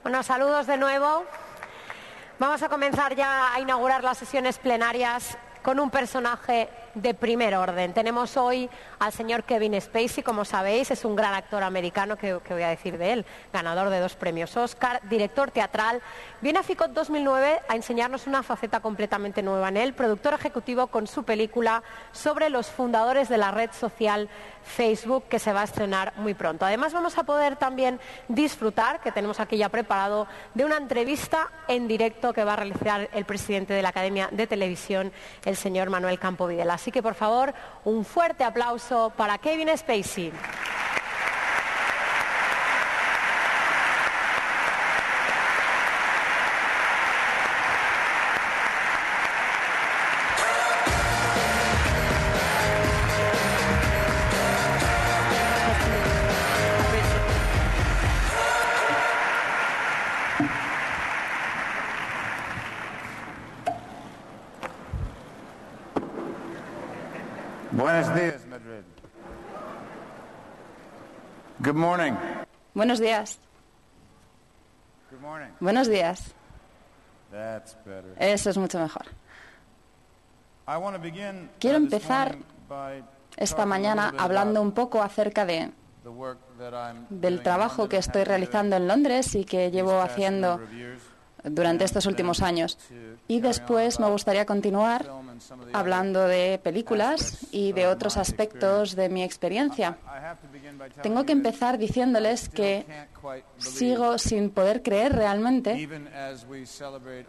Bueno, saludos de nuevo. Vamos a comenzar ya a inaugurar las sesiones plenarias con un personaje de primer orden. Tenemos hoy al señor Kevin Spacey, como sabéis, es un gran actor americano, que voy a decir de él, ganador de 2 premios Oscar, director teatral. Viene a FICOT 2009 a enseñarnos una faceta completamente nueva en él, productor ejecutivo con su película sobre los fundadores de la red social Facebook, que se va a estrenar muy pronto. Además vamos a poder también disfrutar, que tenemos aquí ya preparado, de una entrevista en directo que va a realizar el presidente de la Academia de Televisión, el señor Manuel Campo Videla. Así que, por favor, un fuerte aplauso para Kevin Spacey. Buenos días, Madrid. Good morning. Buenos días. Good morning. Buenos días. That's better. Eso es mucho mejor. I want to begin, Quiero this empezar morning by esta talking a mañana little bit hablando about un poco acerca the work that I'm del doing trabajo in que London estoy and have been realizando doing en Londres y que these llevo past haciendo number of years. durante estos últimos años. Y después me gustaría continuar hablando de películas y de otros aspectos de mi experiencia. Tengo que empezar diciéndoles que sigo sin poder creer realmente,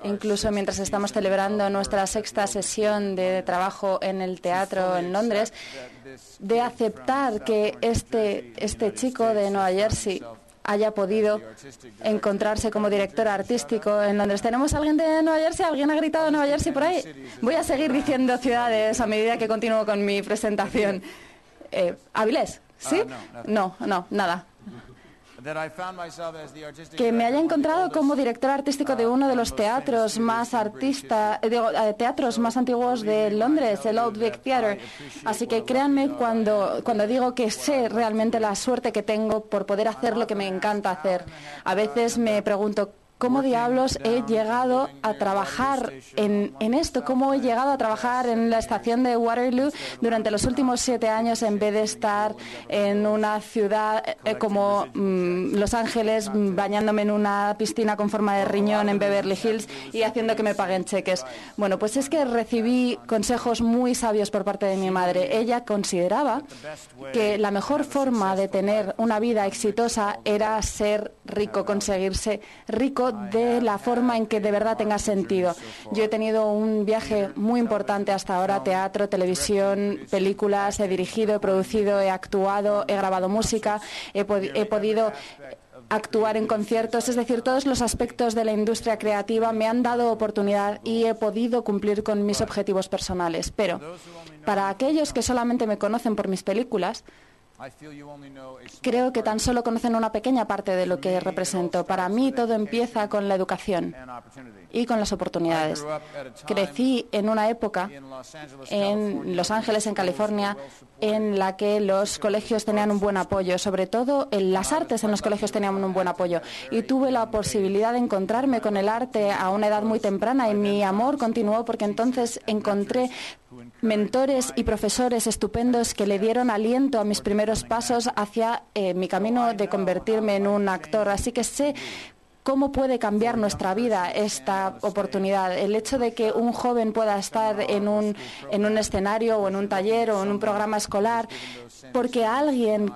incluso mientras estamos celebrando nuestra 6ª sesión de trabajo en el teatro en Londres, de aceptar que este chico de Nueva Jersey haya podido encontrarse como director artístico en Londres. ¿Tenemos a alguien de Nueva Jersey? ¿Alguien ha gritado Nueva Jersey por ahí? Voy a seguir diciendo ciudades a medida que continúo con mi presentación. ¿¿Avilés? ¿Sí? No, nada. Que me haya encontrado como director artístico de uno de los teatros más teatros más antiguos de Londres, el Old Vic Theatre. Así que créanme cuando digo que sé realmente la suerte que tengo por poder hacer lo que me encanta hacer. A veces me pregunto, ¿cómo diablos he llegado a trabajar en esto? ¿Cómo he llegado a trabajar en la estación de Waterloo durante los últimos 7 años en vez de estar en una ciudad como Los Ángeles, bañándome en una piscina con forma de riñón en Beverly Hills y haciendo que me paguen cheques? Bueno, pues es que recibí consejos muy sabios por parte de mi madre. Ella consideraba que la mejor forma de tener una vida exitosa era ser rico, conseguirse rico de la forma en que de verdad tenga sentido. Yo he tenido un viaje muy importante hasta ahora: teatro, televisión, películas, he dirigido, he producido, he actuado, he grabado música, he podido actuar en conciertos, es decir, todos los aspectos de la industria creativa me han dado oportunidad y he podido cumplir con mis objetivos personales. Pero para aquellos que solamente me conocen por mis películas, creo que tan solo conocen una pequeña parte de lo que represento. Para mí todo empieza con la educación y con las oportunidades. Crecí en una época en Los Ángeles, en California, en la que los colegios tenían un buen apoyo, sobre todo en las artes en los colegios tenían un buen apoyo. Y tuve la posibilidad de encontrarme con el arte a una edad muy temprana y mi amor continuó porque entonces encontré mentores y profesores estupendos que le dieron aliento a mis primeros pasos hacia mi camino de convertirme en un actor. Así que sé cómo puede cambiar nuestra vida esta oportunidad. El hecho de que un joven pueda estar en un escenario o en un taller o en un programa escolar porque alguien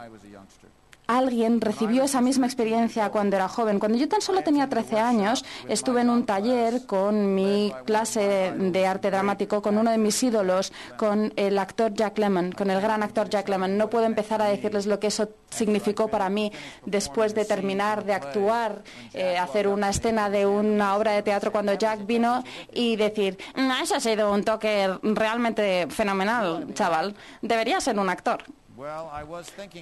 recibió esa misma experiencia cuando era joven. Cuando yo tan solo tenía 13 años, estuve en un taller con mi clase de arte dramático, con uno de mis ídolos, con el actor Jack Lemmon, con el gran actor Jack Lemmon. No puedo empezar a decirles lo que eso significó para mí después de terminar de actuar, hacer una escena de una obra de teatro cuando Jack vino y decir: eso ha sido un toque realmente fenomenal, chaval, deberías ser un actor.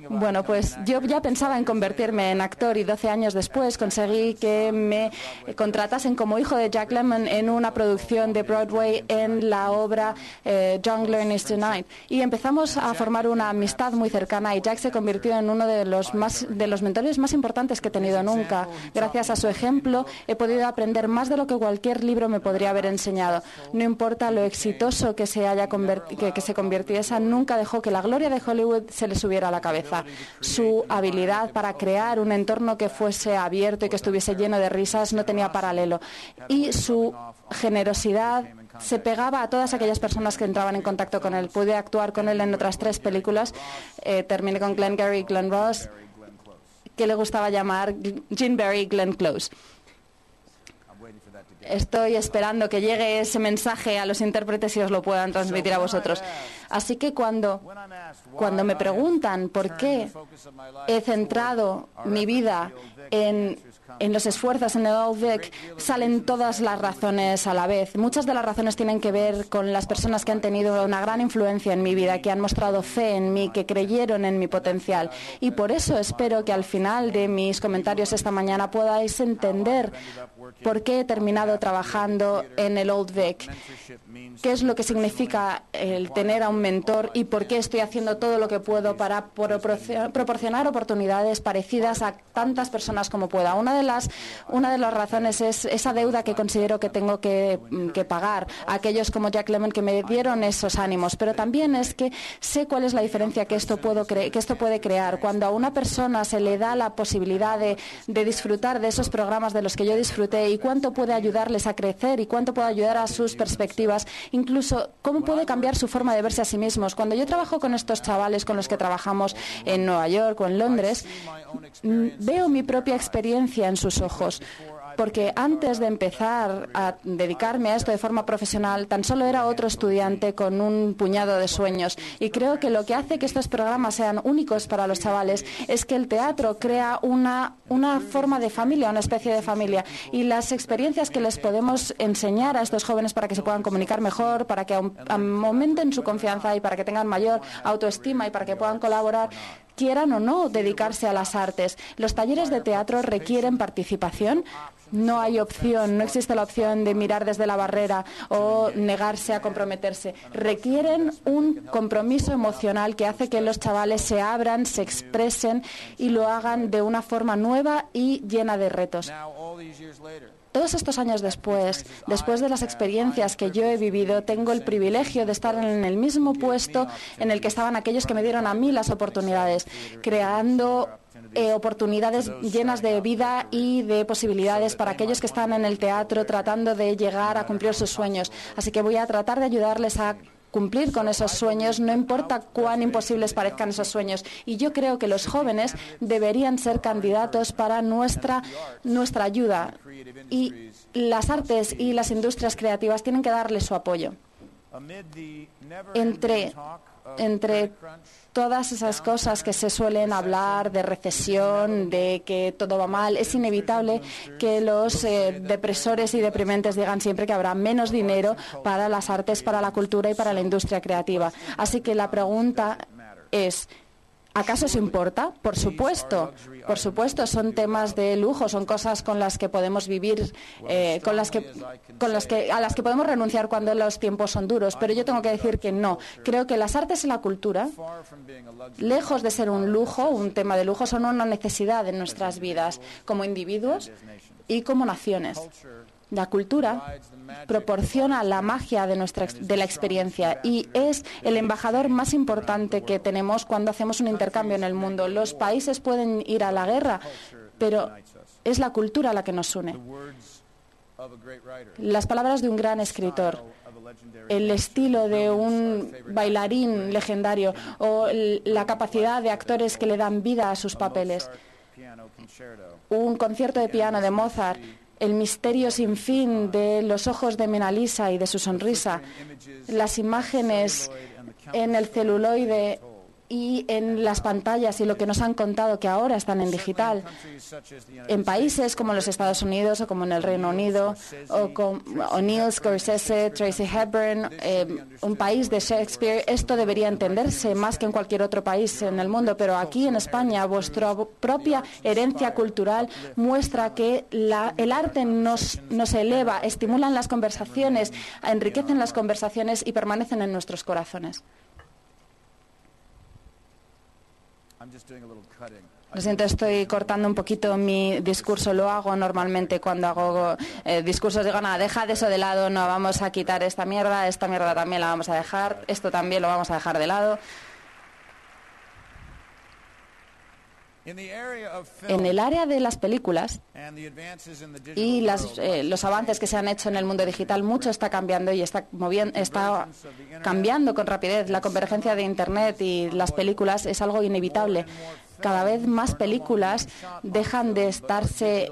Bueno, pues yo ya pensaba en convertirme en actor y 12 años después conseguí que me contratasen como hijo de Jack Lemmon en una producción de Broadway en la obra Young Learners Tonight. Y empezamos a formar una amistad muy cercana y Jack se convirtió en uno de los mentores más importantes que he tenido nunca. Gracias a su ejemplo he podido aprender más de lo que cualquier libro me podría haber enseñado. No importa lo exitoso que se convirtiese, nunca dejó que la gloria de Hollywood se le subiera a la cabeza. Su habilidad para crear un entorno que fuese abierto y que estuviese lleno de risas no tenía paralelo. Y su generosidad se pegaba a todas aquellas personas que entraban en contacto con él. Pude actuar con él en otras 3 películas. Terminé con Glenn Gary y Glenn Ross, que le gustaba llamar Gene Barry y Glenn Close. Estoy esperando que llegue ese mensaje a los intérpretes y os lo puedan transmitir a vosotros. Así que cuando me preguntan por qué he centrado mi vida en los esfuerzos en el Old Vic, salen todas las razones a la vez. Muchas de las razones tienen que ver con las personas que han tenido una gran influencia en mi vida, que han mostrado fe en mí, que creyeron en mi potencial. Y por eso espero que al final de mis comentarios esta mañana podáis entender por qué he terminado trabajando en el Old Vic, qué es lo que significa el tener a un mentor y por qué estoy haciendo todo lo que puedo para proporcionar oportunidades parecidas a tantas personas como pueda. Una de las razones es esa deuda que considero que tengo que pagar a aquellos como Jack Lemmon que me dieron esos ánimos, pero también es que sé cuál es la diferencia que esto puede crear. Cuando a una persona se le da la posibilidad de disfrutar de esos programas de los que yo disfruté y cuánto puede ayudarles a crecer y cuánto puede ayudar a sus perspectivas, incluso cómo puede cambiar su forma de verse a sí mismos. Cuando yo trabajo con estos chavales con los que trabajamos en Nueva York o en Londres, veo mi propia experiencia en sus ojos. Porque antes de empezar a dedicarme a esto de forma profesional, tan solo era otro estudiante con un puñado de sueños. Y creo que lo que hace que estos programas sean únicos para los chavales es que el teatro crea una forma de familia, una especie de familia. Y las experiencias que les podemos enseñar a estos jóvenes para que se puedan comunicar mejor, para que aumenten su confianza y para que tengan mayor autoestima y para que puedan colaborar, quieran o no dedicarse a las artes. Los talleres de teatro requieren participación. No hay opción, no existe la opción de mirar desde la barrera o negarse a comprometerse. Requieren un compromiso emocional que hace que los chavales se abran, se expresen y lo hagan de una forma nueva y llena de retos. Todos estos años después de las experiencias que yo he vivido, tengo el privilegio de estar en el mismo puesto en el que estaban aquellos que me dieron a mí las oportunidades, creando oportunidades llenas de vida y de posibilidades para aquellos que están en el teatro tratando de llegar a cumplir sus sueños. Así que voy a tratar de ayudarles a cumplir con esos sueños, no importa cuán imposibles parezcan esos sueños. Y yo creo que los jóvenes deberían ser candidatos para nuestra ayuda. Y las artes y las industrias creativas tienen que darle su apoyo. Entre todas esas cosas que se suelen hablar de recesión, de que todo va mal, es inevitable que los depresores y deprimentes digan siempre que habrá menos dinero para las artes, para la cultura y para la industria creativa. Así que la pregunta es, ¿acaso se importa? Por supuesto, son temas de lujo, son cosas con las que podemos vivir, a las que podemos renunciar cuando los tiempos son duros. Pero yo tengo que decir que no. Creo que las artes y la cultura, lejos de ser un lujo, un tema de lujo, son una necesidad en nuestras vidas como individuos y como naciones. La cultura proporciona la magia de la experiencia y es el embajador más importante que tenemos cuando hacemos un intercambio en el mundo. Los países pueden ir a la guerra, pero es la cultura la que nos une. Las palabras de un gran escritor, el estilo de un bailarín legendario o la capacidad de actores que le dan vida a sus papeles. Un concierto de piano de Mozart, el misterio sin fin de los ojos de Mona Lisa y de su sonrisa, las imágenes en el celuloide y en las pantallas y lo que nos han contado que ahora están en digital. En países como los Estados Unidos o como en el Reino Unido, o Neil Scorsese, Tracy Hepburn, un país de Shakespeare, esto debería entenderse más que en cualquier otro país en el mundo, pero aquí en España vuestra propia herencia cultural muestra que el arte nos eleva, estimulan las conversaciones, enriquecen las conversaciones y permanecen en nuestros corazones. Lo siento, estoy cortando un poquito mi discurso. Lo hago normalmente cuando hago discursos. Digo, nada, dejad eso de lado, no vamos a quitar esta mierda también la vamos a dejar, esto también lo vamos a dejar de lado. En el área de las películas y los avances que se han hecho en el mundo digital, mucho está cambiando y está cambiando con rapidez. La convergencia de Internet y las películas es algo inevitable. Cada vez más películas dejan de estarse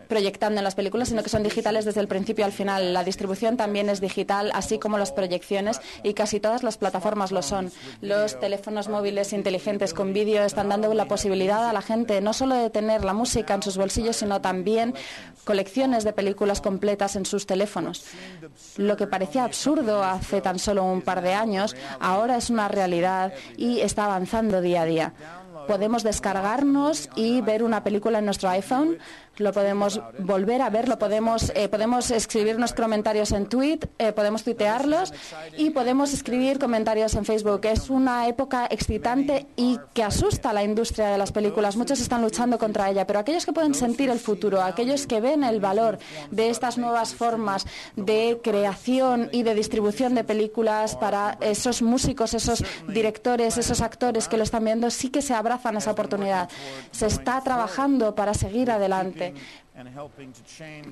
proyectando en las películas, sino que son digitales desde el principio al final. La distribución también es digital, así como las proyecciones, y casi todas las plataformas lo son. Los teléfonos móviles inteligentes con vídeo están dando la posibilidad a la gente no solo de tener la música en sus bolsillos, sino también colecciones de películas completas en sus teléfonos. Lo que parecía absurdo hace tan solo un par de años, ahora es una realidad y está avanzando día a día. Podemos descargarnos y ver una película en nuestro iPhone, lo podemos volver a ver, podemos escribirnos comentarios en podemos tuitearlos y podemos escribir comentarios en Facebook. Es una época excitante y que asusta a la industria de las películas. Muchos están luchando contra ella, pero aquellos que pueden sentir el futuro, aquellos que ven el valor de estas nuevas formas de creación y de distribución de películas para esos músicos, esos directores, esos actores que lo están viendo, sí que se abrazan esa oportunidad. Se está trabajando para seguir adelante,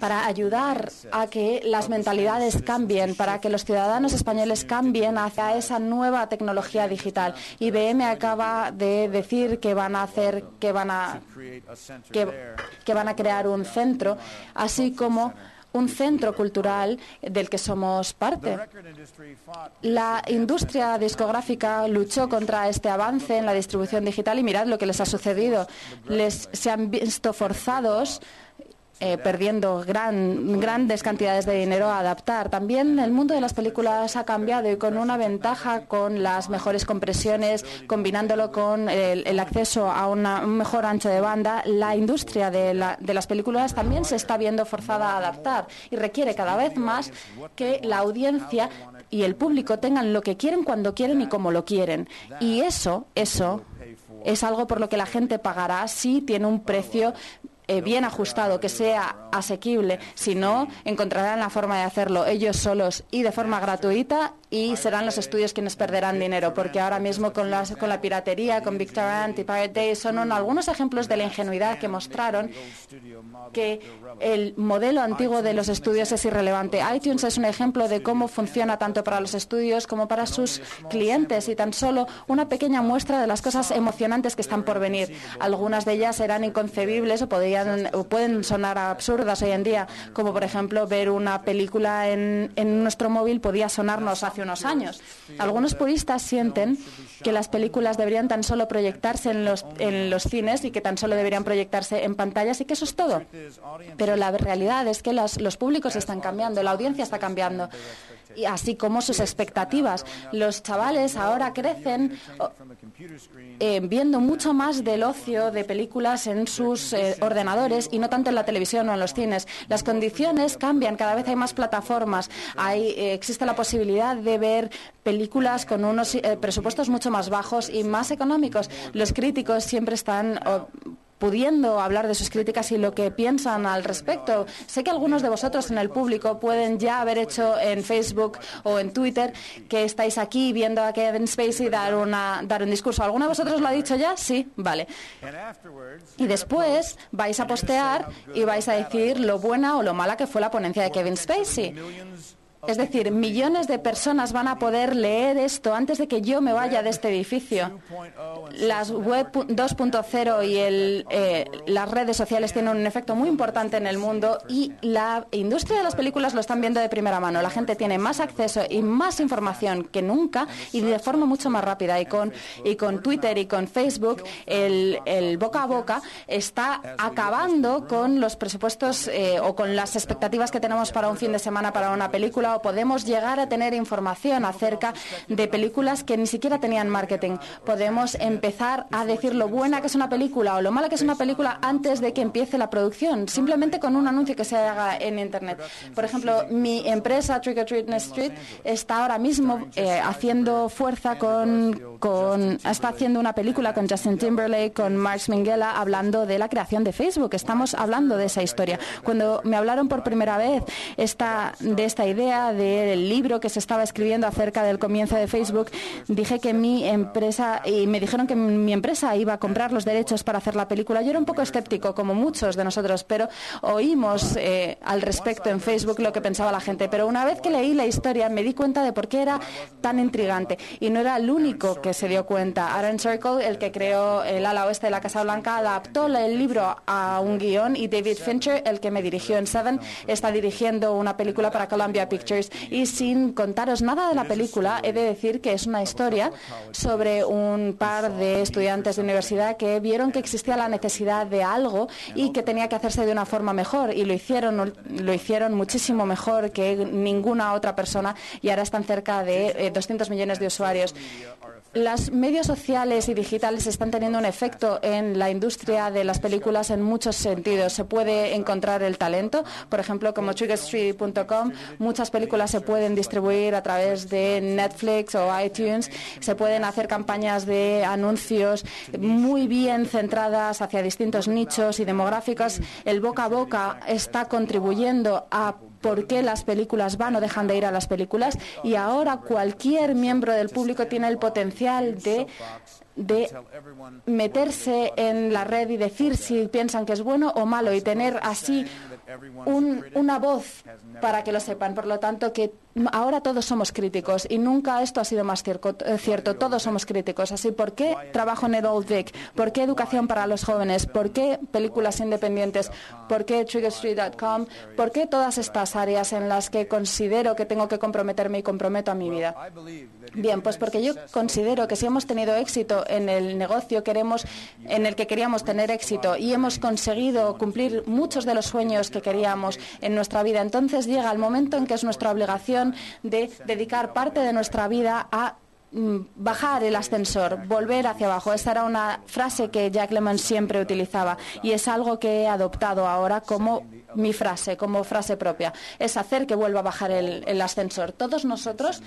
para ayudar a que las mentalidades cambien, para que los ciudadanos españoles cambien hacia esa nueva tecnología digital. IBM acaba de decir que van a crear un centro, así como un centro cultural del que somos parte. La industria discográfica luchó contra este avance en la distribución digital y mirad lo que les ha sucedido. Se han visto forzados, perdiendo grandes cantidades de dinero, a adaptar. También el mundo de las películas ha cambiado y con una ventaja, con las mejores compresiones, combinándolo con el acceso a un mejor ancho de banda, la industria de las películas también se está viendo forzada a adaptar y requiere cada vez más que la audiencia y el público tengan lo que quieren, cuando quieren y como lo quieren. Y eso es algo por lo que la gente pagará si tiene un precio bien ajustado, que sea asequible. Si no, encontrarán la forma de hacerlo ellos solos y de forma gratuita, y serán los estudios quienes perderán dinero, porque ahora mismo con la piratería, con Victor Ant y Pirate Day, son algunos ejemplos de la ingenuidad que mostraron que el modelo antiguo de los estudios es irrelevante. iTunes es un ejemplo de cómo funciona tanto para los estudios como para sus clientes, y tan solo una pequeña muestra de las cosas emocionantes que están por venir. Algunas de ellas eran inconcebibles o pueden sonar absurdas hoy en día, como por ejemplo ver una película en nuestro móvil podía sonarnos hace unos años. Algunos puristas sienten que las películas deberían tan solo proyectarse en los cines y que tan solo deberían proyectarse en pantallas y que eso es todo. Pero la realidad es que los públicos están cambiando, la audiencia está cambiando, y así como sus expectativas. Los chavales ahora crecen viendo mucho más del ocio de películas en sus ordenadores y no tanto en la televisión o en los cines. Las condiciones cambian, cada vez hay más plataformas, existe la posibilidad de ver películas con unos presupuestos mucho más bajos y más económicos. Los críticos siempre están pudiendo hablar de sus críticas y lo que piensan al respecto. Sé que algunos de vosotros en el público pueden ya haber hecho en Facebook o en Twitter que estáis aquí viendo a Kevin Spacey dar un discurso. ¿Alguno de vosotros lo ha dicho ya? Sí, vale. Y después vais a postear y vais a decir lo buena o lo mala que fue la ponencia de Kevin Spacey. Es decir, millones de personas van a poder leer esto antes de que yo me vaya de este edificio. Las web 2.0 y las redes sociales tienen un efecto muy importante en el mundo y la industria de las películas lo están viendo de primera mano. La gente tiene más acceso y más información que nunca y de forma mucho más rápida. Y con Twitter y con Facebook, el boca a boca está acabando con los presupuestos o con las expectativas que tenemos para un fin de semana para una película, o podemos llegar a tener información acerca de películas que ni siquiera tenían marketing. Podemos empezar a decir lo buena que es una película o lo mala que es una película antes de que empiece la producción, simplemente con un anuncio que se haga en Internet. Por ejemplo, mi empresa Trick or Treat Street está ahora mismo haciendo fuerza está haciendo una película con Justin Timberlake, con Marx Minghella, hablando de la creación de Facebook. Estamos hablando de esa historia. Cuando me hablaron por primera vez de esta idea del libro que se estaba escribiendo acerca del comienzo de Facebook, dije que mi empresa, y me dijeron que mi empresa iba a comprar los derechos para hacer la película. Yo era un poco escéptico, como muchos de nosotros, pero oímos al respecto en Facebook lo que pensaba la gente. Pero una vez que leí la historia me di cuenta de por qué era tan intrigante, y no era el único que se dio cuenta. Aaron Circle, el que creó el ala oeste de la Casa Blanca, adaptó el libro a un guión, y David Fincher, el que me dirigió en Seven, está dirigiendo una película para Columbia Pictures. Y sin contaros nada de la película, he de decir que es una historia sobre un par de estudiantes de universidad que vieron que existía la necesidad de algo y que tenía que hacerse de una forma mejor, y lo hicieron muchísimo mejor que ninguna otra persona, y ahora están cerca de 200 millones de usuarios. Los medios sociales y digitales están teniendo un efecto en la industria de las películas en muchos sentidos. Se puede encontrar el talento, por ejemplo, como triggerstreet.com. Muchas películas se pueden distribuir a través de Netflix o iTunes. Se pueden hacer campañas de anuncios muy bien centradas hacia distintos nichos y demográficos. El boca a boca está contribuyendo a por qué las películas van o dejan de ir a las películas, y ahora cualquier miembro del público tiene el potencial de meterse en la red y decir si piensan que es bueno o malo, y tener así una voz para que lo sepan. Por lo tanto, que ahora todos somos críticos, y nunca esto ha sido más cierto. Todos somos críticos. Así, ¿por qué trabajo en el Old Vic? ¿Por qué educación para los jóvenes? ¿Por qué películas independientes? ¿Por qué triggerstreet.com? ¿Por qué todas estas áreas en las que considero que tengo que comprometerme y comprometo a mi vida? Bien, pues porque yo considero que si hemos tenido éxito en el negocio en el que queríamos tener éxito, y hemos conseguido cumplir muchos de los sueños que queríamos en nuestra vida, entonces llega el momento en que es nuestra obligación de dedicar parte de nuestra vida a bajar el ascensor, volver hacia abajo. Esta era una frase que Jack Lemmon siempre utilizaba, y es algo que he adoptado ahora como mi frase, como frase propia. Es hacer que vuelva a bajar el ascensor. Todos nosotros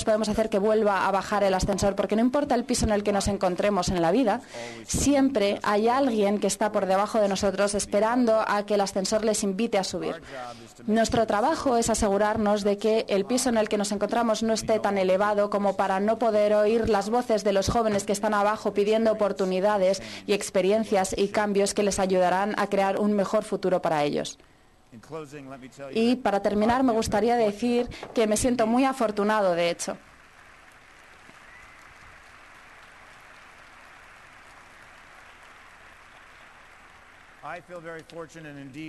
podemos hacer que vuelva a bajar el ascensor, porque no importa el piso en el que nos encontremos en la vida, siempre hay alguien que está por debajo de nosotros esperando a que el ascensor les invite a subir. Nuestro trabajo es asegurarnos de que el piso en el que nos encontramos no esté tan elevado como para no poder oír las voces de los jóvenes que están abajo pidiendo oportunidades y experiencias y cambios que les ayudarán a crear un mejor futuro para ellos. Y para terminar, me gustaría decir que me siento muy afortunado, de hecho.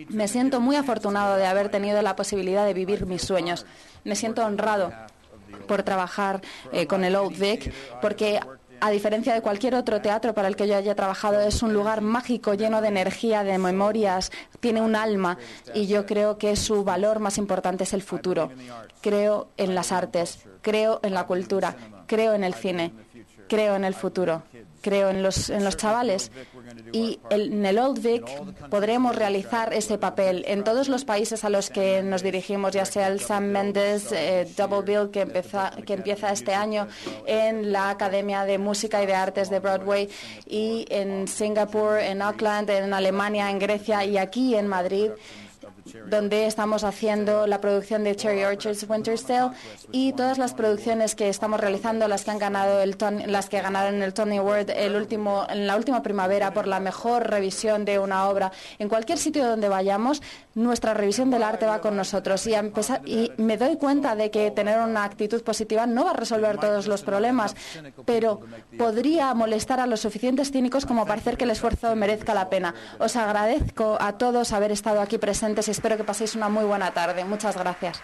Me siento muy afortunado de haber tenido la posibilidad de vivir mis sueños. Me siento honrado por trabajar con el Old Vic, porque a diferencia de cualquier otro teatro para el que yo haya trabajado, es un lugar mágico, lleno de energía, de memorias, tiene un alma, y yo creo que su valor más importante es el futuro. Creo en las artes, creo en la cultura, creo en el cine, creo en el futuro, creo en los chavales. Y en el Old Vic podremos realizar ese papel en todos los países a los que nos dirigimos, ya sea el Sam Mendes Double Bill que empieza este año en la Academia de Música y de Artes de Broadway, y en Singapur, en Auckland, en Alemania, en Grecia y aquí en Madrid. donde estamos haciendo la producción de Cherry Orchards Winter's Tale, y todas las producciones que estamos realizando, las que ganaron el Tony Award en la última primavera por la mejor revisión de una obra. En cualquier sitio donde vayamos, nuestra revisión del arte va con nosotros, y me doy cuenta de que tener una actitud positiva no va a resolver todos los problemas, pero podría molestar a los suficientes cínicos como para hacer que el esfuerzo merezca la pena. Os agradezco a todos haber estado aquí presentes y espero que paséis una muy buena tarde. Muchas gracias.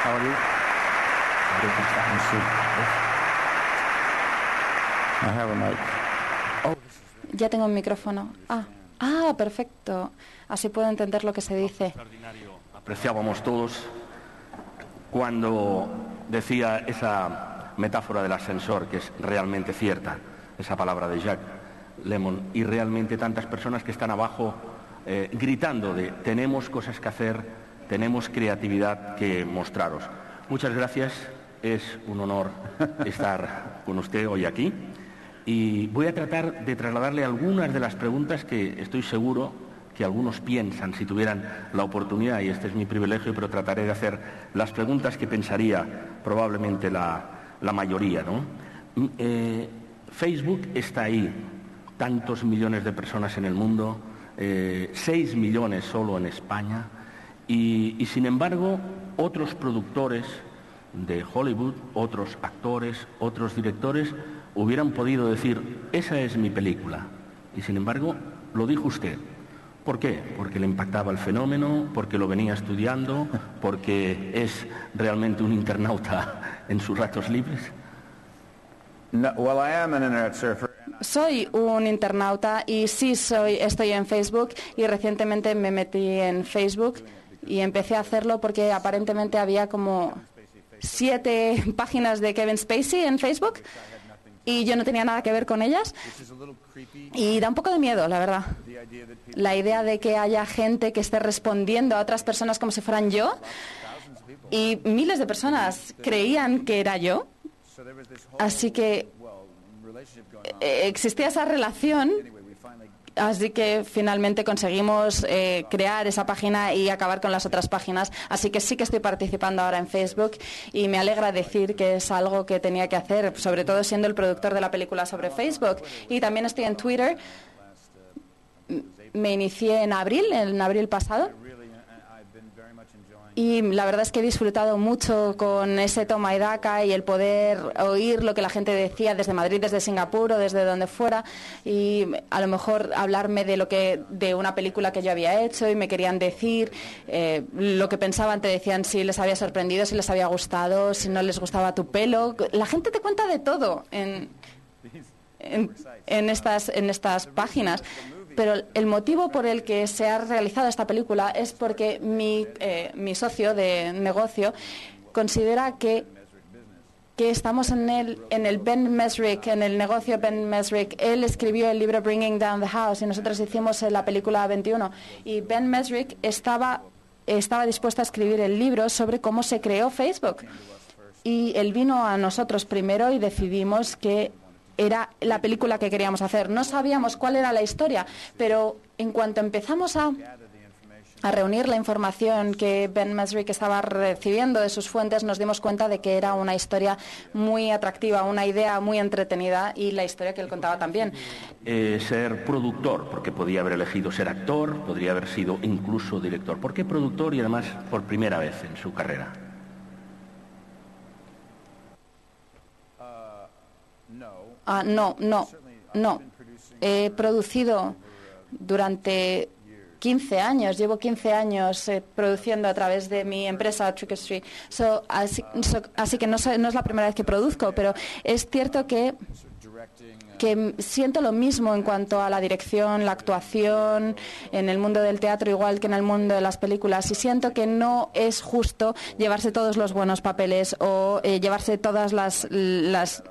How are you? I have a mic. Ya tengo un micrófono. Perfecto. Así puedo entender lo que se dice. Apreciábamos todos cuando decía esa metáfora del ascensor, que es realmente cierta, esa palabra de Jack Lemmon, y realmente tantas personas que están abajo gritando de tenemos cosas que hacer, tenemos creatividad que mostraros. Muchas gracias, es un honor estar con usted hoy aquí, y voy a tratar de trasladarle algunas de las preguntas que estoy seguro que algunos piensan si tuvieran la oportunidad, y este es mi privilegio, pero trataré de hacer las preguntas que pensaría probablemente la mayoría, ¿no? Facebook está ahí, tantos millones de personas en el mundo, 6 millones solo en España, y sin embargo otros productores de Hollywood, otros actores, otros directores hubieran podido decir, esa es mi película, y sin embargo lo dijo usted. ¿Por qué? Porque le impactaba el fenómeno, porque lo venía estudiando, porque es realmente un internauta en sus ratos libres. No, well, I am an internet surfer. Soy un internauta y sí estoy en Facebook, y recientemente me metí en Facebook y empecé a hacerlo porque aparentemente había como 7 páginas de Kevin Spacey en Facebook y yo no tenía nada que ver con ellas, y da un poco de miedo, la verdad. La idea de que haya gente que esté respondiendo a otras personas como si fueran yo, y miles de personas creían que era yo, así que existía esa relación. Así que finalmente conseguimos crear esa página y acabar con las otras páginas. Así que sí que estoy participando ahora en Facebook y me alegra decir que es algo que tenía que hacer, sobre todo siendo el productor de la película sobre Facebook. Y también estoy en Twitter. Me inicié en abril pasado. Y la verdad es que he disfrutado mucho con ese toma y daca y el poder oír lo que la gente decía desde Madrid, desde Singapur o desde donde fuera, y a lo mejor hablarme de una película que yo había hecho, y me querían decir lo que pensaban, te decían si les había sorprendido, si les había gustado, si no les gustaba tu pelo. La gente te cuenta de todo en estas páginas. Pero el motivo por el que se ha realizado esta película es porque mi socio de negocio considera que estamos en el Ben Mesrick, en el negocio Ben Mesrick. Él escribió el libro Bringing Down the House y nosotros hicimos la película 21. Y Ben Mesrick estaba dispuesto a escribir el libro sobre cómo se creó Facebook. Y él vino a nosotros primero y decidimos que era la película que queríamos hacer. No sabíamos cuál era la historia, pero en cuanto empezamos a reunir la información que Ben Mesrick estaba recibiendo de sus fuentes, nos dimos cuenta de que era una historia muy atractiva, una idea muy entretenida, y la historia que él contaba también. Ser productor, porque podía haber elegido ser actor, podría haber sido incluso director. ¿Por qué productor y además por primera vez en su carrera? No. He producido durante 15 años, llevo 15 años produciendo a través de mi empresa Trickstreet. Así que no es la primera vez que produzco, pero es cierto que siento lo mismo en cuanto a la dirección, la actuación, en el mundo del teatro igual que en el mundo de las películas, y siento que no es justo llevarse todos los buenos papeles o llevarse todas las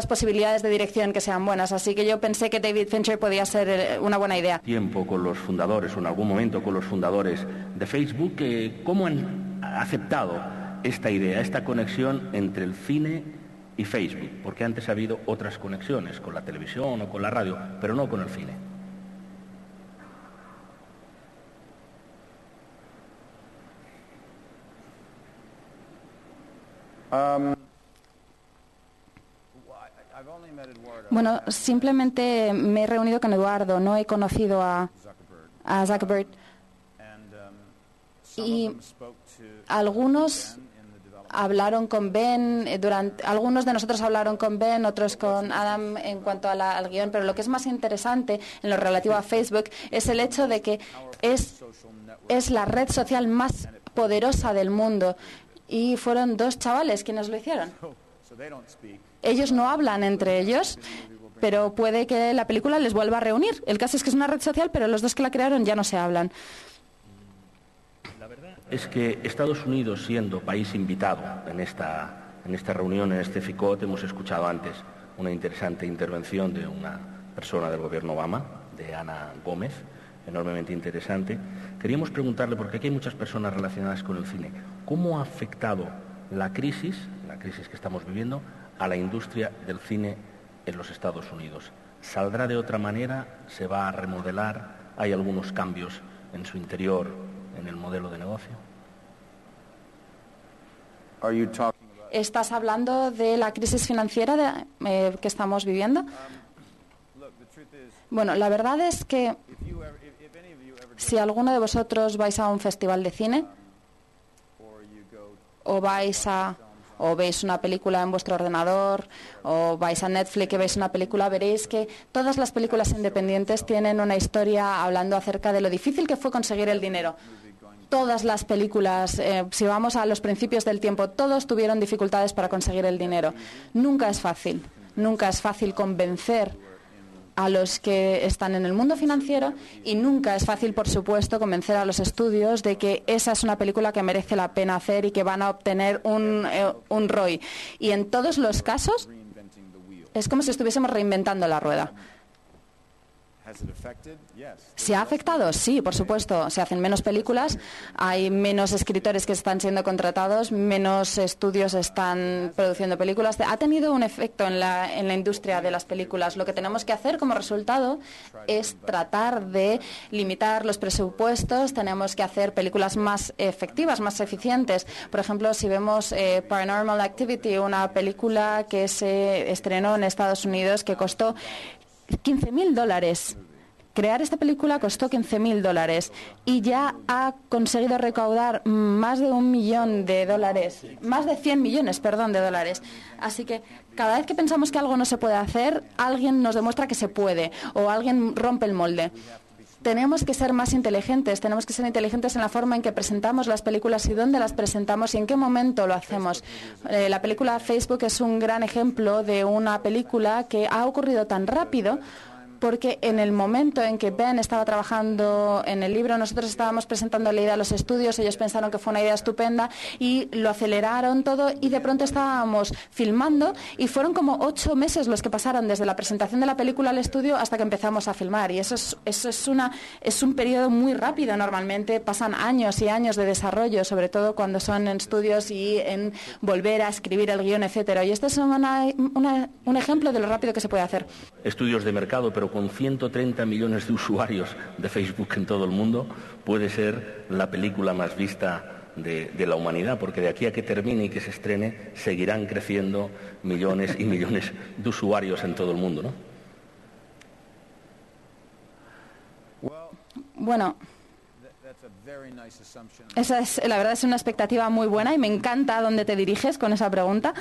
posibilidades de dirección que sean buenas. Así que yo pensé que David Fincher podía ser una buena idea. Tiempo con los fundadores, o en algún momento con los fundadores de Facebook, ¿cómo han aceptado esta idea, esta conexión entre el cine y Facebook, porque antes ha habido otras conexiones con la televisión o con la radio, pero no con el cine. Bueno, simplemente me he reunido con Eduardo, no he conocido a Zuckerberg. Y algunos hablaron con Ben, algunos de nosotros hablaron con Ben, otros con Adam en cuanto al guión, pero lo que es más interesante en lo relativo a Facebook es el hecho de que es la red social más poderosa del mundo, y fueron dos chavales quienes lo hicieron. Ellos no hablan entre ellos, pero puede que la película les vuelva a reunir. El caso es que es una red social, pero los dos que la crearon ya no se hablan. La verdad es que Estados Unidos, siendo país invitado en esta reunión, en este FICOT, hemos escuchado antes una interesante intervención de una persona del gobierno Obama, de Ana Gómez, enormemente interesante. Queríamos preguntarle, porque aquí hay muchas personas relacionadas con el cine, ¿cómo ha afectado la crisis que estamos viviendo a la industria del cine en los Estados Unidos? ¿Saldrá de otra manera? ¿Se va a remodelar? ¿Hay algunos cambios en su interior, en el modelo de negocio? ¿Estás hablando de la crisis financiera que estamos viviendo? Bueno, la verdad es que si alguno de vosotros vais a un festival de cine o veis una película en vuestro ordenador, o vais a Netflix y veis una película, veréis que todas las películas independientes tienen una historia hablando acerca de lo difícil que fue conseguir el dinero. Todas las películas, si vamos a los principios del tiempo, todos tuvieron dificultades para conseguir el dinero. Nunca es fácil convencer a los que están en el mundo financiero, y nunca es fácil, por supuesto, convencer a los estudios de que esa es una película que merece la pena hacer y que van a obtener un ROI. Y en todos los casos es como si estuviésemos reinventando la rueda. ¿Se ha afectado? Sí, por supuesto. Se hacen menos películas, hay menos escritores que están siendo contratados, menos estudios están produciendo películas. Ha tenido un efecto en la industria de las películas. Lo que tenemos que hacer como resultado es tratar de limitar los presupuestos. Tenemos que hacer películas más efectivas, más eficientes. Por ejemplo, si vemos Paranormal Activity, una película que se estrenó en Estados Unidos que costó $15.000. Crear esta película costó $15.000 y ya ha conseguido recaudar más de $1 millón, más de 100 millones, de dólares. Así que cada vez que pensamos que algo no se puede hacer, alguien nos demuestra que se puede, o alguien rompe el molde. Tenemos que ser más inteligentes, en la forma en que presentamos las películas y dónde las presentamos y en qué momento lo hacemos. La película Facebook es un gran ejemplo de una película que ha ocurrido tan rápido, porque en el momento en que Ben estaba trabajando en el libro, nosotros estábamos presentando la idea a los estudios, ellos pensaron que fue una idea estupenda y lo aceleraron todo, y de pronto estábamos filmando y fueron como 8 meses los que pasaron desde la presentación de la película al estudio hasta que empezamos a filmar, y eso es un periodo muy rápido. Normalmente pasan años y años de desarrollo, sobre todo cuando son en estudios y en volver a escribir el guión, etcétera. Y este es un ejemplo de lo rápido que se puede hacer. Estudios de mercado, pero con 130 millones de usuarios de Facebook en todo el mundo, puede ser la película más vista de la humanidad, porque de aquí a que termine y que se estrene seguirán creciendo millones y millones de usuarios en todo el mundo, ¿no? Bueno, esa es, la verdad, es una expectativa muy buena y me encanta a dónde te diriges con esa pregunta.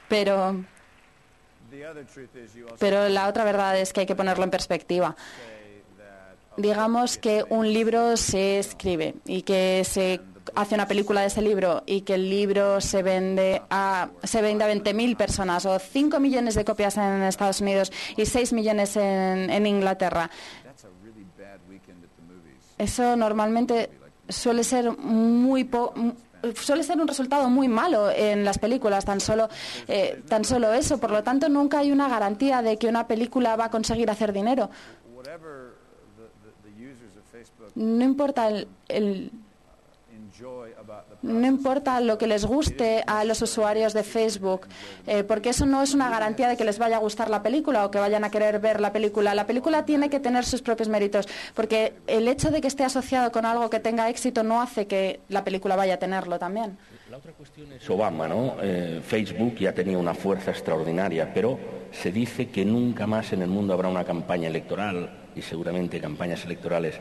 Pero la otra verdad es que hay que ponerlo en perspectiva. Digamos que un libro se escribe y que se hace una película de ese libro y que el libro se vende a 20.000 personas, o 5 millones de copias en Estados Unidos y 6 millones en Inglaterra. Eso normalmente suele ser un resultado muy malo en las películas, tan solo eso. Por lo tanto, nunca hay una garantía de que una película va a conseguir hacer dinero. No importa no importa lo que les guste a los usuarios de Facebook, porque eso no es una garantía de que les vaya a gustar la película o que vayan a querer ver la película. La película tiene que tener sus propios méritos, porque el hecho de que esté asociado con algo que tenga éxito no hace que la película vaya a tenerlo también. La otra cuestión es Obama, ¿no? Facebook ya tenía una fuerza extraordinaria, pero se dice que nunca más en el mundo habrá una campaña electoral, y seguramente campañas electorales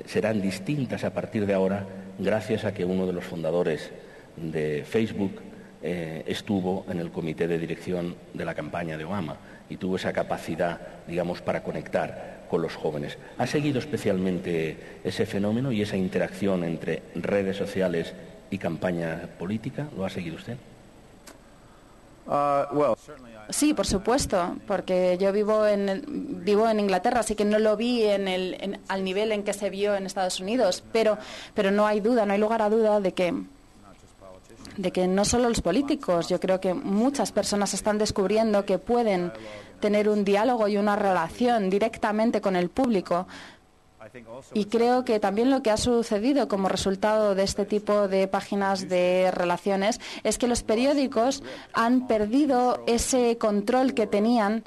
serán distintas a partir de ahora, gracias a que uno de los fundadores de Facebook estuvo en el comité de dirección de la campaña de Obama y tuvo esa capacidad, digamos, para conectar con los jóvenes. ¿Ha seguido especialmente ese fenómeno y esa interacción entre redes sociales y campaña política? ¿Lo ha seguido usted? Sí, por supuesto, porque yo vivo en Inglaterra, así que no lo vi al nivel en que se vio en Estados Unidos, pero no hay duda, no hay lugar a duda de que no solo los políticos, yo creo que muchas personas están descubriendo que pueden tener un diálogo y una relación directamente con el público. Y creo que también lo que ha sucedido como resultado de este tipo de páginas de relaciones es que los periódicos han perdido ese control que tenían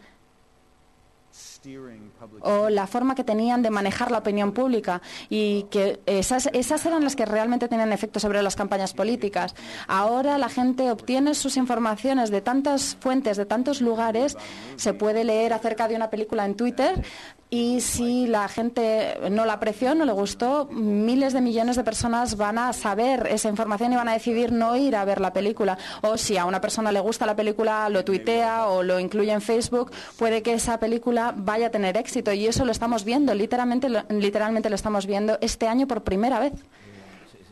o la forma que tenían de manejar la opinión pública, y que esas eran las que realmente tenían efecto sobre las campañas políticas. Ahora la gente obtiene sus informaciones de tantas fuentes, de tantos lugares. Se puede leer acerca de una película en Twitter y si la gente no la apreció, no le gustó, miles de millones de personas van a saber esa información y van a decidir no ir a ver la película. O si a una persona le gusta la película, lo tuitea o lo incluye en Facebook, puede que esa película vaya a tener éxito. Y eso lo estamos viendo, literalmente lo estamos viendo este año por primera vez.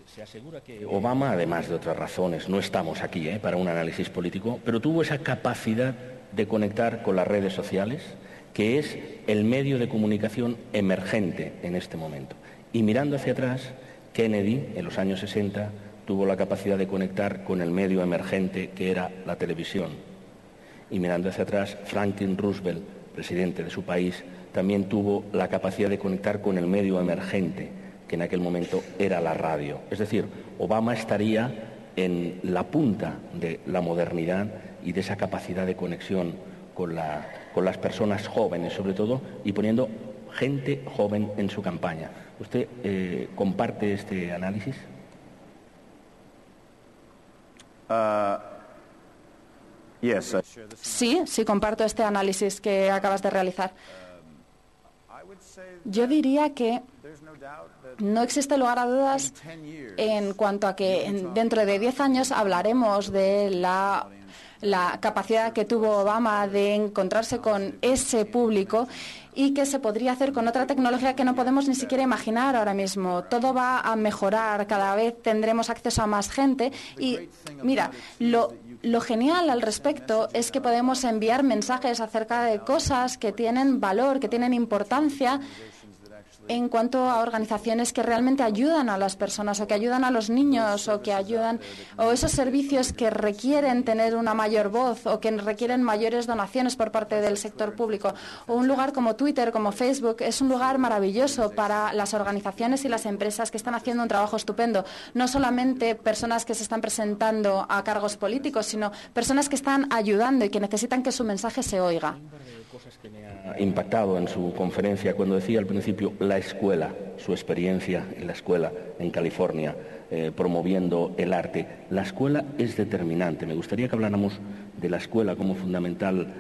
Se asegura que Obama, además de otras razones, no estamos aquí para un análisis político, pero tuvo esa capacidad de conectar con las redes sociales, que es el medio de comunicación emergente en este momento. Y mirando hacia atrás, Kennedy, en los años 60, tuvo la capacidad de conectar con el medio emergente que era la televisión. Y mirando hacia atrás, Franklin Roosevelt, presidente de su país, también tuvo la capacidad de conectar con el medio emergente, que en aquel momento era la radio. Es decir, Obama estaría en la punta de la modernidad y de esa capacidad de conexión con las personas jóvenes, sobre todo, y poniendo gente joven en su campaña. ¿Usted comparte este análisis? Sí, comparto este análisis que acabas de realizar. Yo diría que no existe lugar a dudas en cuanto a que dentro de 10 años hablaremos de la capacidad que tuvo Obama de encontrarse con ese público y que se podría hacer con otra tecnología que no podemos ni siquiera imaginar ahora mismo. Todo va a mejorar, cada vez tendremos acceso a más gente y mira, lo genial al respecto es que podemos enviar mensajes acerca de cosas que tienen valor, que tienen importancia en cuanto a organizaciones que realmente ayudan a las personas o que ayudan a los niños o esos servicios que requieren tener una mayor voz o que requieren mayores donaciones por parte del sector público. O un lugar como Twitter, como Facebook, es un lugar maravilloso para las organizaciones y las empresas que están haciendo un trabajo estupendo. No solamente personas que se están presentando a cargos políticos, sino personas que están ayudando y que necesitan que su mensaje se oiga. Cosas que me ha impactado en su conferencia cuando decía al principio la escuela, su experiencia en la escuela en California, promoviendo el arte. La escuela es determinante. Me gustaría que habláramos de la escuela como fundamental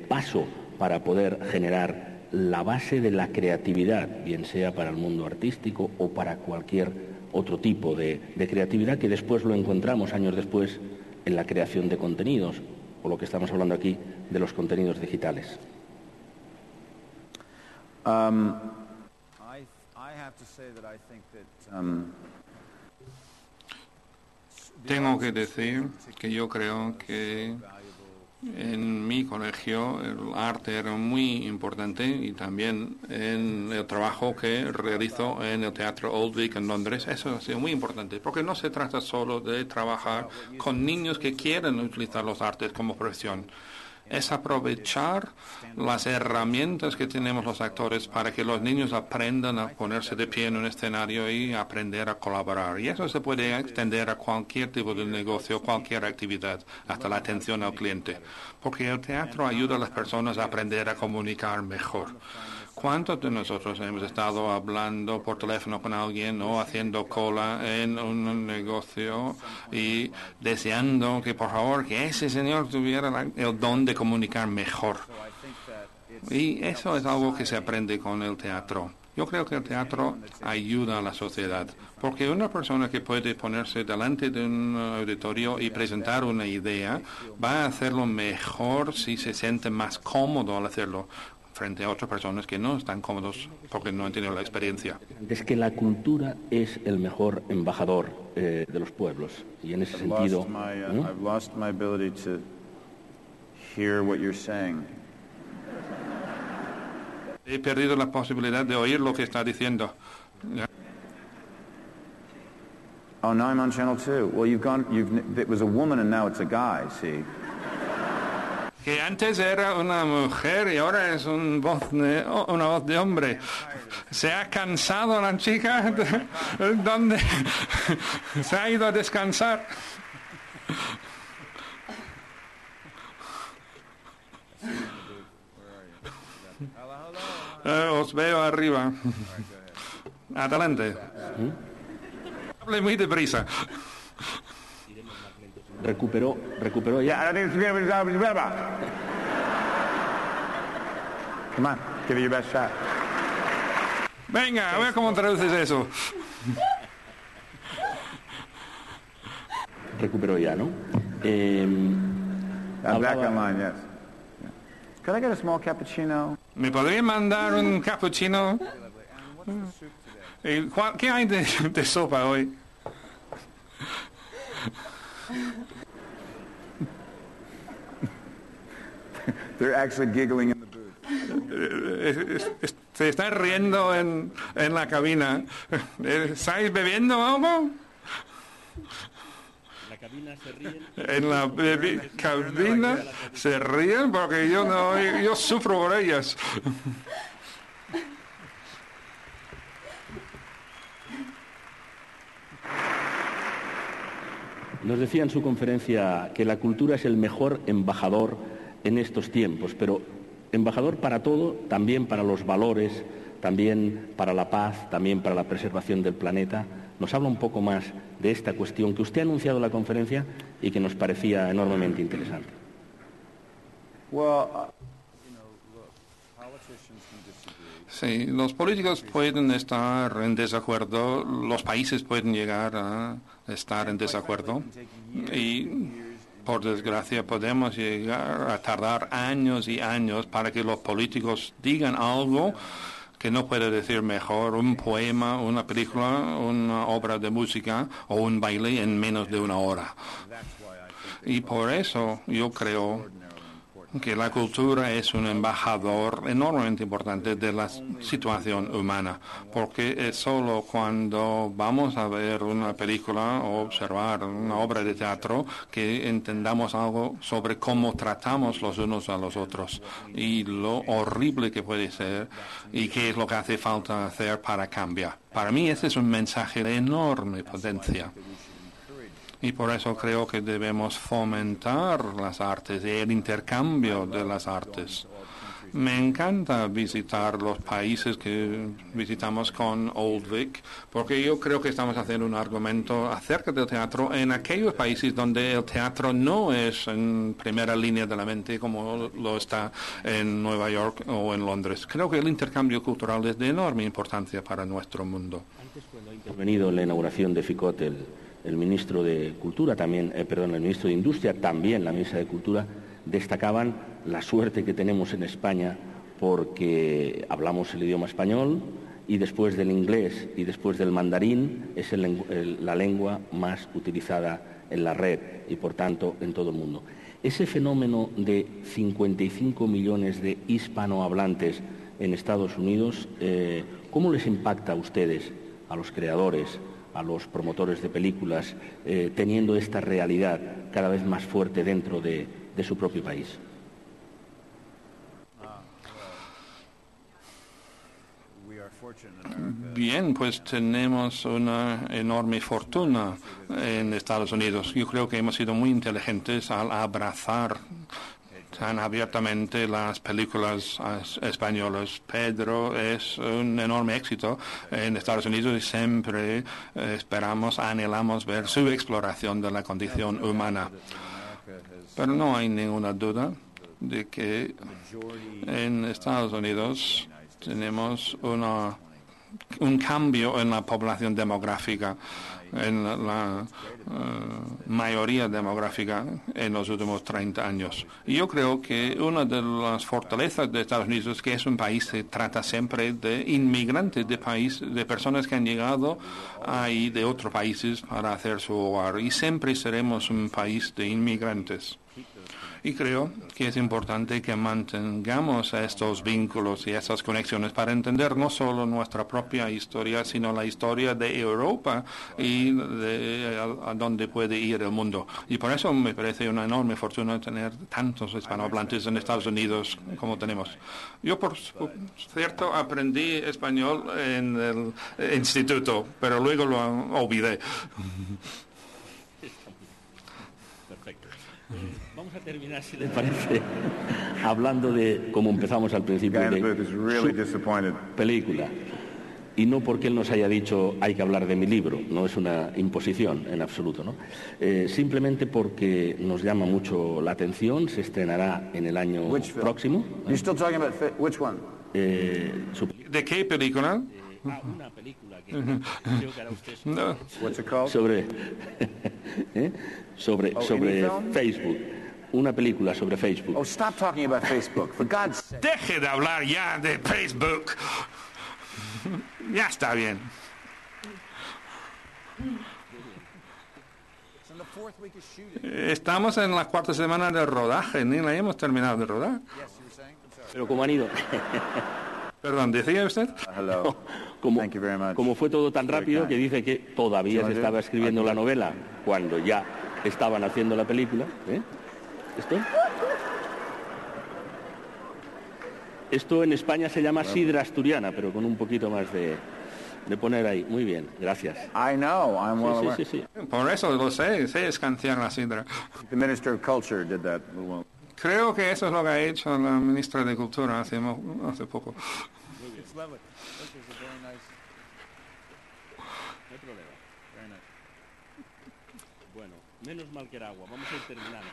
paso para poder generar la base de la creatividad, bien sea para el mundo artístico o para cualquier otro tipo de creatividad que después lo encontramos años después en la creación de contenidos, o lo que estamos hablando aquí de los contenidos digitales. Tengo que decir que yo creo que en mi colegio el arte era muy importante y también en el trabajo que realizo en el Teatro Old Vic en Londres, eso ha sido muy importante, porque no se trata solo de trabajar con niños que quieren utilizar los artes como profesión. es aprovechar las herramientas que tenemos los actores para que los niños aprendan a ponerse de pie en un escenario y aprender a colaborar. Y eso se puede extender a cualquier tipo de negocio, cualquier actividad, hasta la atención al cliente. Porque el teatro ayuda a las personas a aprender a comunicar mejor. ¿Cuántos de nosotros hemos estado hablando por teléfono con alguien o haciendo cola en un negocio y deseando que por favor que ese señor tuviera el don de comunicar mejor? Y eso es algo que se aprende con el teatro. Yo creo que el teatro ayuda a la sociedad, porque una persona que puede ponerse delante de un auditorio y presentar una idea va a hacerlo mejor si se siente más cómodo al hacerlo, frente a otras personas que no están cómodos porque no han tenido la experiencia. Es que la cultura es el mejor embajador de los pueblos, y en ese sentido... I've lost my ability to hear what you're saying. He perdido la posibilidad de oír lo que está diciendo. Oh, now I'm on Channel 2. Well, it was a woman and now it's a guy, see? Que antes era una mujer y ahora es una voz de hombre. Se ha cansado la chica, donde se ha ido a descansar. Os veo arriba. Adelante. Hable muy deprisa. Recuperó ya. Come on, give it your best shot. Venga, a ver cómo traduces eso. Recuperó ya, ¿no? I'm back online, yes. Could I get a small cappuccino? ¿Me podría mandar un cappuccino? ¿Qué hay de sopa hoy? They're actually giggling in the booth. Se está riendo en la cabina. ¿Estáis bebiendo algo? En la cabina se ríen porque yo sufro por ellas. Nos decía en su conferencia que la cultura es el mejor embajador en estos tiempos, pero embajador para todo, también para los valores, también para la paz, también para la preservación del planeta. Nos habla un poco más de esta cuestión que usted ha anunciado en la conferencia y que nos parecía enormemente interesante. Sí, los políticos pueden estar en desacuerdo, los países pueden llegar a estar en desacuerdo y, por desgracia, podemos llegar a tardar años y años para que los políticos digan algo que no puede decir mejor un poema, una película, una obra de música o un baile en menos de una hora. Y por eso yo creo que la cultura es un embajador enormemente importante de la situación humana, porque es solo cuando vamos a ver una película o observar una obra de teatro que entendamos algo sobre cómo tratamos los unos a los otros y lo horrible que puede ser y qué es lo que hace falta hacer para cambiar. Para mí ese es un mensaje de enorme potencia. Y por eso creo que debemos fomentar las artes y el intercambio de las artes. Me encanta visitar los países que visitamos con Old Vic, porque yo creo que estamos haciendo un argumento acerca del teatro en aquellos países donde el teatro no es en primera línea de la mente como lo está en Nueva York o en Londres. Creo que el intercambio cultural es de enorme importancia para nuestro mundo. Antes, cuando ha intervenido en la inauguración de FICOT, el ministro de Cultura, el ministro de Industria, también la ministra de Cultura, destacaban la suerte que tenemos en España porque hablamos el idioma español y después del inglés y después del mandarín es la lengua más utilizada en la red y, por tanto, en todo el mundo. Ese fenómeno de 55 millones de hispanohablantes en Estados Unidos, ¿cómo les impacta a ustedes, a los creadores, a los promotores de películas, teniendo esta realidad cada vez más fuerte dentro de su propio país? Bien, pues tenemos una enorme fortuna en Estados Unidos. Yo creo que hemos sido muy inteligentes al abrazar tan abiertamente las películas españolas. Pedro es un enorme éxito en Estados Unidos y siempre anhelamos ver su exploración de la condición humana. Pero no hay ninguna duda de que en Estados Unidos tenemos un cambio en la población demográfica, en la mayoría demográfica en los últimos 30 años. Y yo creo que una de las fortalezas de Estados Unidos es que es un país que trata siempre de inmigrantes, de personas que han llegado ahí de otros países para hacer su hogar. Y siempre seremos un país de inmigrantes. Y creo que es importante que mantengamos estos vínculos y esas conexiones para entender no solo nuestra propia historia, sino la historia de Europa y a dónde puede ir el mundo. Y por eso me parece una enorme fortuna tener tantos hispanohablantes en Estados Unidos como tenemos. Yo, por cierto, aprendí español en el instituto, pero luego lo olvidé. Vamos a terminar, si le parece, hablando de, como empezamos al principio, de su película. Y no porque él nos haya dicho hay que hablar de mi libro, no es una imposición en absoluto, ¿no? Simplemente porque nos llama mucho la atención, se estrenará en el año próximo. ¿De qué película? Una película que creo que hará usted sobre Facebook. Una película sobre Facebook. Oh, stop talking about Facebook, for God's sake. Deje de hablar ya de Facebook. Ya está bien. Estamos en la cuarta semana de rodaje, ni la hemos terminado de rodar. Pero ¿cómo han ido? Perdón, ¿decía usted? Hello. Thank you very much. Como fue todo tan rápido que dice que todavía se estaba escribiendo la novela cuando ya estaban haciendo la película. Esto en España se llama sidra asturiana, pero con un poquito más de poner ahí. Muy bien, gracias. I know, I'm well aware. Sí. Por eso lo sé escanciar la sidra. The Minister of Culture did that. Creo que eso es lo que ha hecho la ministra de Cultura hace poco. Bueno, menos mal que era agua. Vamos a ir terminando.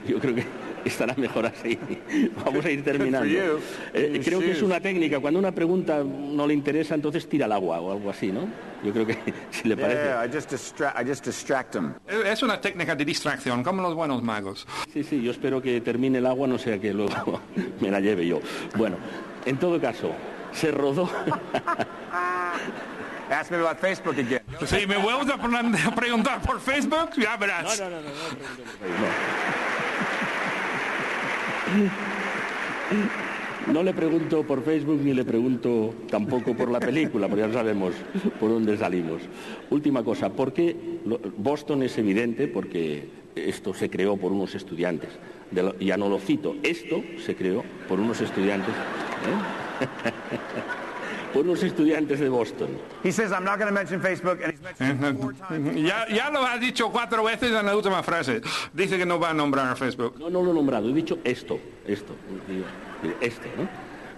Yo creo que estará mejor así. Vamos a ir terminando. Creo que es una técnica. Cuando una pregunta no le interesa, entonces tira al agua o algo así, ¿no? Yo creo que, si le parece... Yeah, I just distract them. Es una técnica de distracción, como los buenos magos. Sí, yo espero que termine el agua, no sea que luego me la lleve yo. Bueno, en todo caso, se rodó... Ask me about Facebook again. Si me vuelves a preguntar por Facebook, ya verás. No le pregunto por Facebook ni le pregunto tampoco por la película, porque ya sabemos por dónde salimos. Última cosa, ¿por qué Boston es evidente? Porque esto se creó por unos estudiantes. Ya no lo cito, esto se creó por unos estudiantes. Por unos estudiantes de Boston. He says I'm not going to mention Facebook, and he's mentioned it 4 times. Ya lo ha dicho 4 veces en la última frase. Dice que no va a nombrar a Facebook. No lo he nombrado, he dicho esto, ¿no?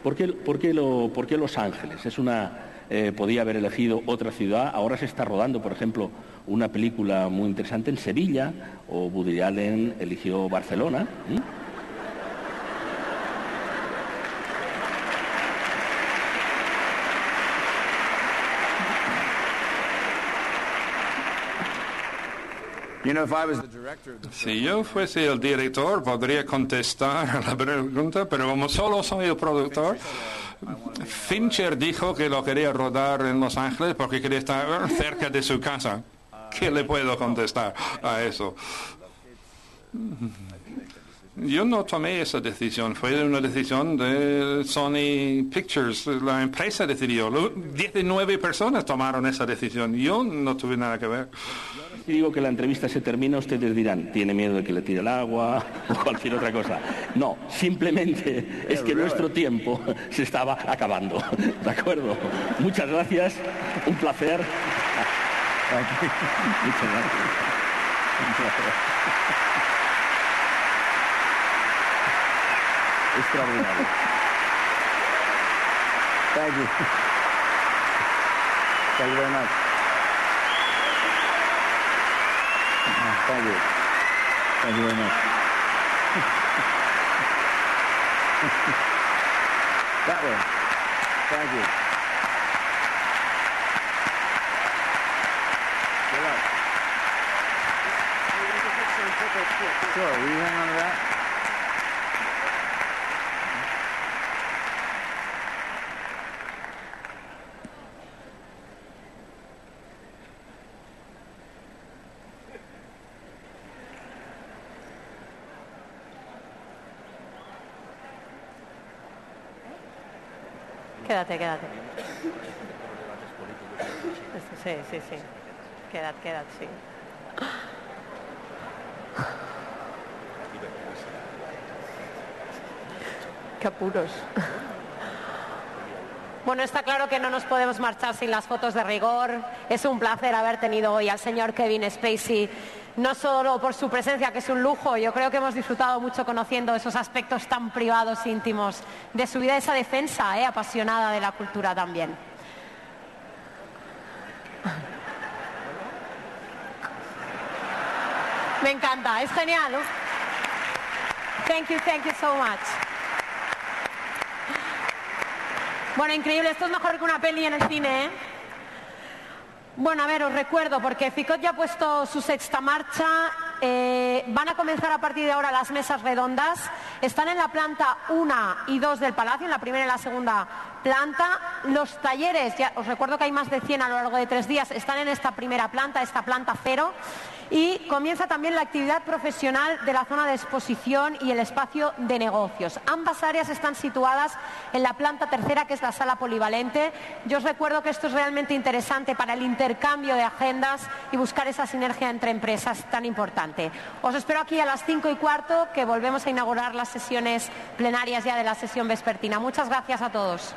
¿Por qué Los Ángeles? Podía haber elegido otra ciudad. Ahora se está rodando, por ejemplo, una película muy interesante en Sevilla, o Woody Allen eligió Barcelona. Si yo fuese el director, podría contestar a la pregunta, pero como solo soy el productor, Fincher dijo que lo quería rodar en Los Ángeles porque quería estar cerca de su casa. ¿Qué le puedo contestar a eso? Yo no tomé esa decisión, fue una decisión de Sony Pictures, la empresa decidió. 19 personas tomaron esa decisión, yo no tuve nada que ver. Si digo que la entrevista se termina, ustedes dirán, tiene miedo de que le tire el agua o cualquier otra cosa. No, simplemente es que nuestro tiempo se estaba acabando. ¿De acuerdo? Muchas gracias, un placer. Muchas gracias. Extraordinario. Thank you. Thank you very much. Thank you. Thank you very much. That way. Thank you. Good luck. Sure, will you hang on to that? Quédate. Sí. Quédate, sí. Qué apuros. Bueno, está claro que no nos podemos marchar sin las fotos de rigor. Es un placer haber tenido hoy al señor Kevin Spacey, no solo por su presencia, que es un lujo. Yo creo que hemos disfrutado mucho conociendo esos aspectos tan privados, íntimos de su vida, esa defensa apasionada de la cultura también. Me encanta, es genial. Thank you so much. Bueno, increíble, esto es mejor que una peli en el cine, ¿eh? Bueno, a ver, os recuerdo, porque FICOT ya ha puesto su sexta marcha. Van a comenzar a partir de ahora las mesas redondas. Están en la planta 1 y 2 del Palacio, en la primera y la segunda planta. Los talleres, ya os recuerdo que hay más de 100 a lo largo de 3 días, están en esta primera planta, esta planta 0. Y comienza también la actividad profesional de la zona de exposición y el espacio de negocios. Ambas áreas están situadas en la planta tercera, que es la sala polivalente. Yo os recuerdo que esto es realmente interesante para el intercambio de agendas y buscar esa sinergia entre empresas tan importante. Os espero aquí a las 5:15, que volvemos a inaugurar las sesiones plenarias ya de la sesión vespertina. Muchas gracias a todos.